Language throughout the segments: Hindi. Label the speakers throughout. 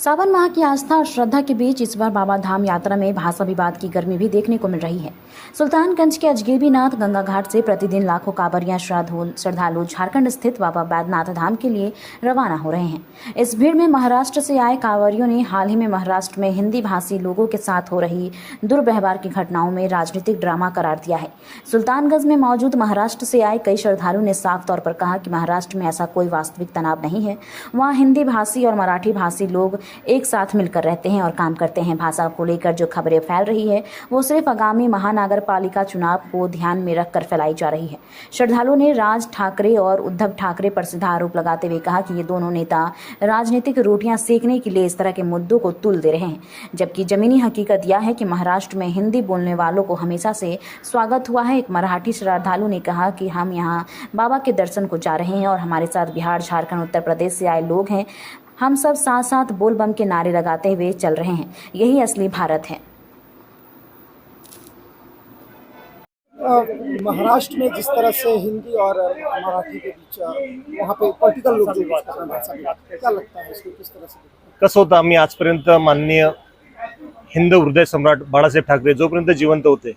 Speaker 1: सावन माह की आस्था और श्रद्धा के बीच इस बार बाबा धाम यात्रा में भाषा विवाद की गर्मी भी देखने को मिल रही है। सुल्तानगंज के अजगैबीनाथ गंगा घाट से प्रतिदिन लाखों कांवरिया श्रद्धालु झारखंड स्थित बाबा बैद्यनाथ धाम के लिए रवाना हो रहे हैं। इस भीड़ में महाराष्ट्र से आए कांवरियों ने हाल ही में महाराष्ट्र में हिंदी भाषी लोगों के साथ हो रही दुर्व्यवहार की घटनाओं में राजनीतिक ड्रामा करार दिया है। सुल्तानगंज में मौजूद महाराष्ट्र से आए कई श्रद्धालुओं ने साफ तौर पर कहा कि महाराष्ट्र में ऐसा कोई वास्तविक तनाव नहीं है। वहाँ हिंदी भाषी और मराठी भाषी लोग एक साथ मिलकर रहते हैं और काम करते हैं। भाषा को लेकर जो खबरें फैल रही है वो सिर्फ आगामी महानगर पालिका चुनाव को ध्यान में रखकर फैलाई जा रही है। श्रद्धालुओं ने राज ठाकरे और उद्धव ठाकरे पर सीधा आरोप लगाते हुए कहा कि ये दोनों नेता राजनीतिक रोटियां सेकने के लिए इस तरह के मुद्दों को तुल दे रहे हैं, जबकि जमीनी हकीकत यह है कि महाराष्ट्र में हिंदी बोलने वालों को हमेशा से स्वागत हुआ है। एक मराठी श्रद्धालु ने कहा कि हम यहाँ बाबा के दर्शन को जा रहे हैं और हमारे साथ बिहार, झारखंड, उत्तर प्रदेश से आए लोग हैं। हम सब साथ साथ बोल बम के नारे लगाते हुए चल रहे हैं। यही असली भारत है।
Speaker 2: महाराष्ट्र में जिस तरह से हिंदी और मराठी के बीच वहाँ पे पॉलिटिकल लोग जो बात कर रहे हैं भाषा की बात, क्या लगता है इसको किस तरह से?
Speaker 3: कसं होतं, आम्ही आजपर्यंत माननीय हिंदू हृदय सम्राट बाळासाहेब ठाकरे जोपर्यंत जिवंत होते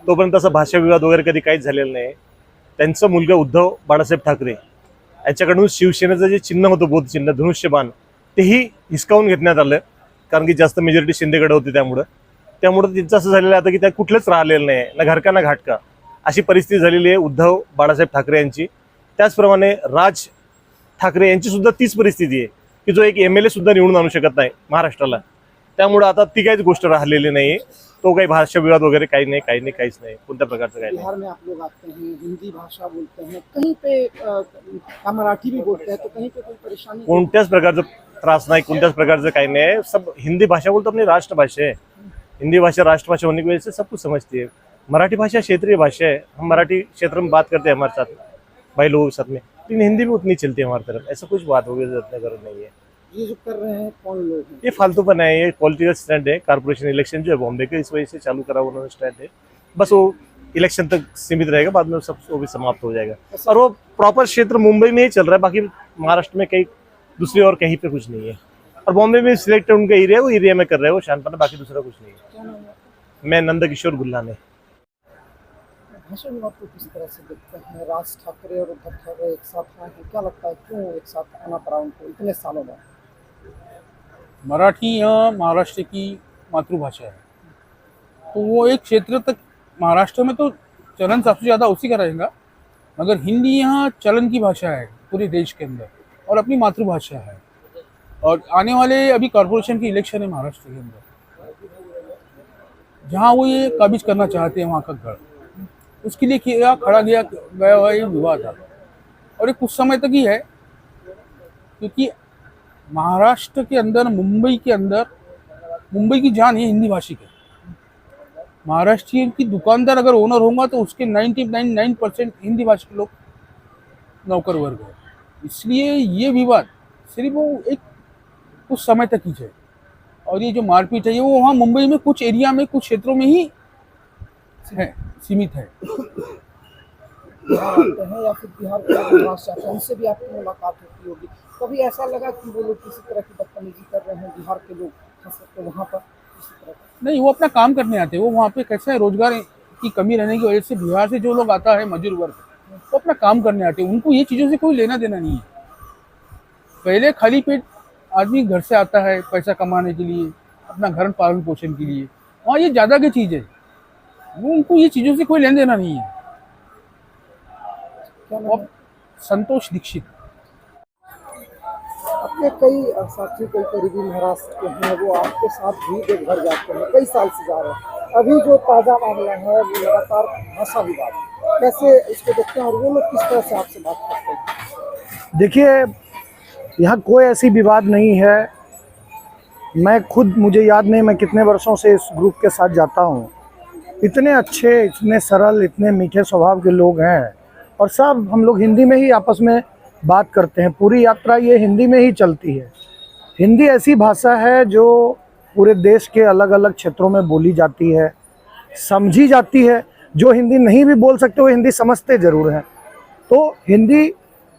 Speaker 3: तोपर्यंत असा भाषा विवाद वगैरे कधी काहीच झालेला नाही। त्यांचा मुलगा उद्धव बाळासाहेब ठाकरे यांच्याकडून शिवसेनेचं जे चिन्ह होतं, बोध चिन्ह, धनुष्यबाण, तेही हिसकावून घेण्यात आलं, कारण की जास्त मेजॉरिटी शिंदेकडे होती। त्यामुळे त्यांचं असं झालेलं आता की त्या कुठलंच राहिलेलं नाही, ना घरका ना घाटका, अशी परिस्थिती झालेली आहे उद्धव बाळासाहेब ठाकरे यांची। त्याचप्रमाणे राज ठाकरे यांची सुद्धा तीच परिस्थिती आहे की जो एक एमएलए सुद्धा निवडून आणू शकत नाही महाराष्ट्राला। त्यामुळे आता ती काहीच गोष्ट राहिलेली नाही। तो काही भाषा विवाद वगैरे काही नाही, काहीच नाही, कोणत्या प्रकारचं काही नाही।
Speaker 2: बिहार में आप लोग आते हैं, हिंदी भाषा बोलते हैं, कहीं पे मराठी भी बोलते हैं, तो कहीं पे कोई परेशानी?
Speaker 3: कोणत्याच प्रकारचं त्रास नाही, कोणत्याच प्रकारचं काही नहीं। सब हिंदी भाषा बोलते, अपनी राष्ट्रभाषा है। हिंदी भाषा राष्ट्रभाषा होने की वजह से सब कुछ समझती है। मराठी भाषा क्षेत्रीय भाषा है, हम मराठी क्षेत्र में बात करते हैं हमारे साथ भाई लोगों के साथ में, लेकिन हिंदी भी उतनी चलती है हमारी तरफ। ऐसा कुछ बात होगी जरूरत नहीं है।
Speaker 2: ये जो कर रहे हैं कौन लोग हैं?
Speaker 3: ये फालतूपन है, ये पॉलिटिकल स्टंट है। कारपोरेशन इलेक्शन जो है बॉम्बे के, इस वजह से चालू करा उन्होंने स्टंट है। बस वो इलेक्शन तक सीमित रहेगा, बाद में सब वो भी समाप्त हो जाएगा। और वो प्रॉपर क्षेत्र मुंबई में ही चल रहा है, बाकी महाराष्ट्र में कहीं दूसरी और कहीं पे कुछ नहीं है। और बॉम्बे में सिलेक्ट उनका एरिया, वो एरिया में कर रहे हैं वो शानपना, बाकी दूसरा कुछ नहीं है। मैं नंदकिशोर गुल्लाने।
Speaker 2: भाषा विवाद को किस तरह से देखते हैं? राज ठाकरे और उद्धव ठाकरे एक साथ आए हैं, क्या लगता है क्यों एक साथ आना पड़ा उनको इतने सालों बाद?
Speaker 4: मराठी यह महाराष्ट्र की मातृभाषा है, तो वो एक क्षेत्र तक महाराष्ट्र में तो चलन सबसे ज़्यादा उसी का रहेगा, मगर हिंदी यहाँ चलन की भाषा है पूरे देश के अंदर और अपनी मातृभाषा है। और आने वाले अभी कॉरपोरेशन की इलेक्शन है महाराष्ट्र के अंदर, जहाँ वो ये काबिज करना चाहते हैं वहाँ का गढ़, उसके लिए खड़ा गया हुआ ये विवाद है। और ये कुछ समय तक ही है, क्योंकि महाराष्ट्र के अंदर, मुंबई के अंदर, मुंबई की जान है हिंदी भाषी के। महाराष्ट्रीयन की दुकानदार अगर ओनर होगा तो उसके 99% हिंदी भाषी के लोग नौकर वर्ग है। इसलिए ये विवाद सिर्फ वो एक कुछ समय तक ही है। और ये जो मारपीट है ये वो वहाँ मुंबई में कुछ एरिया में, कुछ क्षेत्रों में ही है, सीमित है।
Speaker 2: बिहार आते हैं या फिर बिहार के महाराष्ट्र आते हैं, उनसे भी आपकी मुलाकात होती होगी, कभी ऐसा लगा कि वो लोग किसी तरह की बदतमीजी कर रहे हैं बिहार के लोग, खास करके वहाँ पर किसी तरह?
Speaker 4: नहीं, वो अपना काम करने आते हैं। वो वहाँ पे कैसा है, रोजगार की कमी रहने की वजह से बिहार से जो लोग आता है मजदूर वर्ग, वो अपना काम करने आते हैं। उनको ये चीज़ों से कोई लेना देना नहीं है। पहले खाली पेट आदमी घर से आता है पैसा कमाने के लिए, अपना घर पालन पोषण के लिए, वहाँ ये ज़्यादा की चीज़ है। वो उनको ये चीज़ों से कोई लेना देना नहीं है।
Speaker 2: क्या
Speaker 4: संतोष दीक्षित।
Speaker 2: अपने कई साथी, कई करीबी महाराष्ट्र के हैं, वो आपके साथ भी देवघर जाते हैं, कई साल से जा रहे हैं। अभी जो ताज़ा मामला है वो लगातार भाषा विवाद, कैसे इसको देखते हैं और वो लोग किस तरह से आपसे बात करते हैं?
Speaker 5: देखिए, यहाँ कोई ऐसी विवाद नहीं है। मैं खुद, मुझे याद नहीं मैं कितने वर्षों से इस ग्रुप के साथ जाता हूँ। इतने अच्छे, इतने सरल, इतने मीठे स्वभाव के लोग हैं और सब हम लोग हिंदी में ही आपस में बात करते हैं। पूरी यात्रा ये हिंदी में ही चलती है। हिंदी ऐसी भाषा है जो पूरे देश के अलग अलग क्षेत्रों में बोली जाती है, समझी जाती है। जो हिंदी नहीं भी बोल सकते वो हिंदी समझते ज़रूर हैं। तो हिंदी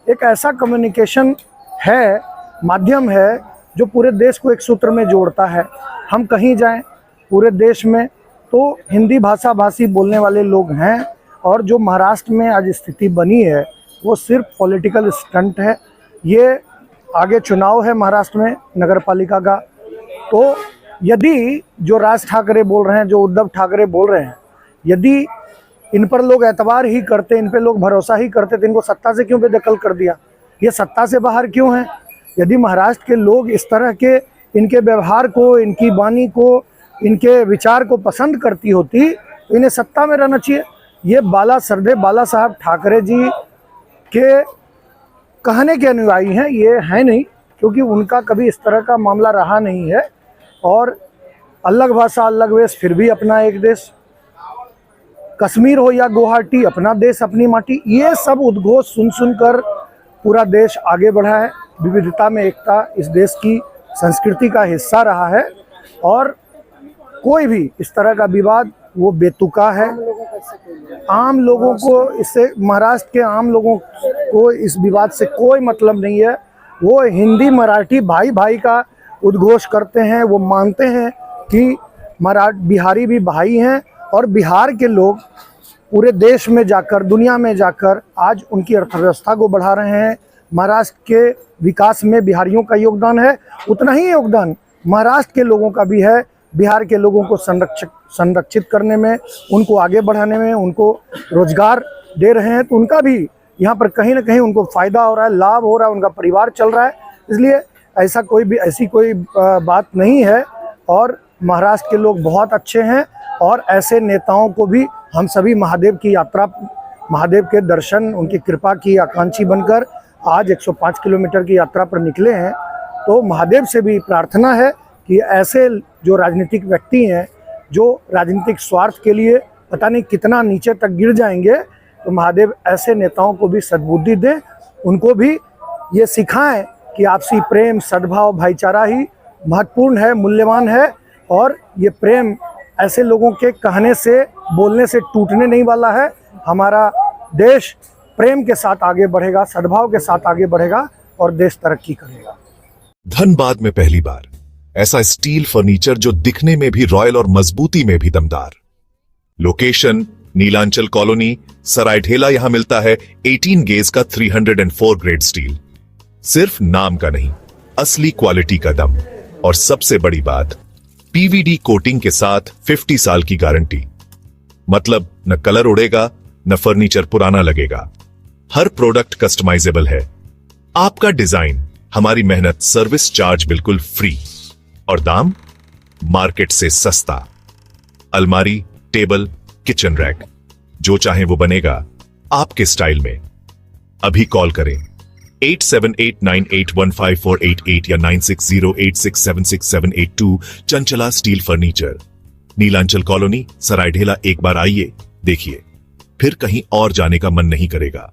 Speaker 5: एक ऐसा कम्युनिकेशन है, माध्यम है जो पूरे देश को एक सूत्र में जोड़ता है। हम कहीं जाएं पूरे देश में तो हिंदी भाषा भाषी बोलने वाले लोग हैं, और जो महाराष्ट्र में आज स्थिति बनी है वो सिर्फ पॉलिटिकल स्टंट है। ये आगे चुनाव है महाराष्ट्र में नगर पालिका का, तो यदि जो राज ठाकरे बोल रहे हैं, जो उद्धव ठाकरे बोल रहे हैं, यदि इन पर लोग एतबार ही करते, इन पे लोग भरोसा ही करते, तो इनको सत्ता से क्यों बेदखल कर दिया? ये सत्ता से बाहर क्यों हैं? यदि महाराष्ट्र के लोग इस तरह के इनके व्यवहार को, इनकी वाणी को, इनके विचार को पसंद करती होती तो इन्हें सत्ता में रहना चाहिए। ये सरदेव बाला साहब ठाकरे जी के कहने के अनुयायी हैं, ये हैं नहीं, क्योंकि उनका कभी इस तरह का मामला रहा नहीं है। और अलग भाषा अलग वेश, फिर भी अपना एक देश, कश्मीर हो या गुवाहाटी, अपना देश अपनी माटी, ये सब उद्घोष सुन सुनकर पूरा देश आगे बढ़ा है। विविधता में एकता इस देश की संस्कृति का हिस्सा रहा है, और कोई भी इस तरह का विवाद वो बेतुका है। आम लोगों को इससे, महाराष्ट्र के आम लोगों को इस विवाद से कोई मतलब नहीं है। वो हिंदी मराठी भाई भाई का उद्घोष करते हैं, वो मानते हैं कि बिहारी भी भाई हैं, और बिहार के लोग पूरे देश में जाकर, दुनिया में जाकर आज उनकी अर्थव्यवस्था को बढ़ा रहे हैं। महाराष्ट्र के विकास में बिहारियों का योगदान है, उतना ही योगदान महाराष्ट्र के लोगों का भी है। बिहार के लोगों को संरक्षित करने में, उनको आगे बढ़ाने में, उनको रोजगार दे रहे हैं, तो उनका भी यहाँ पर कहीं ना कहीं उनको फ़ायदा हो रहा है, लाभ हो रहा है, उनका परिवार चल रहा है। इसलिए ऐसी कोई बात नहीं है, और महाराष्ट्र के लोग बहुत अच्छे हैं, और ऐसे नेताओं को भी हम सभी महादेव की यात्रा, महादेव के दर्शन, उनकी कृपा की आकांक्षी बनकर आज 105 किलोमीटर की यात्रा पर निकले हैं। तो महादेव से भी प्रार्थना है कि ऐसे जो राजनीतिक व्यक्ति हैं, जो राजनीतिक स्वार्थ के लिए पता नहीं कितना नीचे तक गिर जाएंगे, तो महादेव ऐसे नेताओं को भी सद्बुद्धि दें, उनको भी ये सिखाएं कि आपसी प्रेम, सद्भाव, भाईचारा ही महत्वपूर्ण है, मूल्यवान है, और ये प्रेम ऐसे लोगों के कहने से, बोलने से टूटने नहीं वाला है। हमारा देश प्रेम के साथ आगे बढ़ेगा, सद्भाव के साथ आगे बढ़ेगा, और देश तरक्की करेगा।
Speaker 6: धनबाद में पहली बार ऐसा स्टील फर्नीचर जो दिखने में भी रॉयल और मजबूती में भी दमदार। Location Nilanchal colony, Saraidhela. यहां मिलता है 18 गेज का 304 ग्रेड स्टील। सिर्फ नाम का नहीं, असली क्वालिटी का दम। और सबसे बड़ी बात, पीवीडी कोटिंग के साथ 50 साल की गारंटी। मतलब न कलर उड़ेगा, न फर्नीचर पुराना लगेगा। हर प्रोडक्ट कस्टमाइजेबल है। आपका डिजाइन, हमारी मेहनत, सर्विस चार्ज बिल्कुल फ्री, और दाम मार्केट से सस्ता। अलमारी, टेबल, किचन रैक, जो चाहे वो बनेगा आपके स्टाइल में। अभी कॉल करें 8789815488 या 9608676782। Chanchala steel furniture, Nilanchal colony, Saraidhela. एक बार आइए, देखिए, फिर कहीं और जाने का मन नहीं करेगा।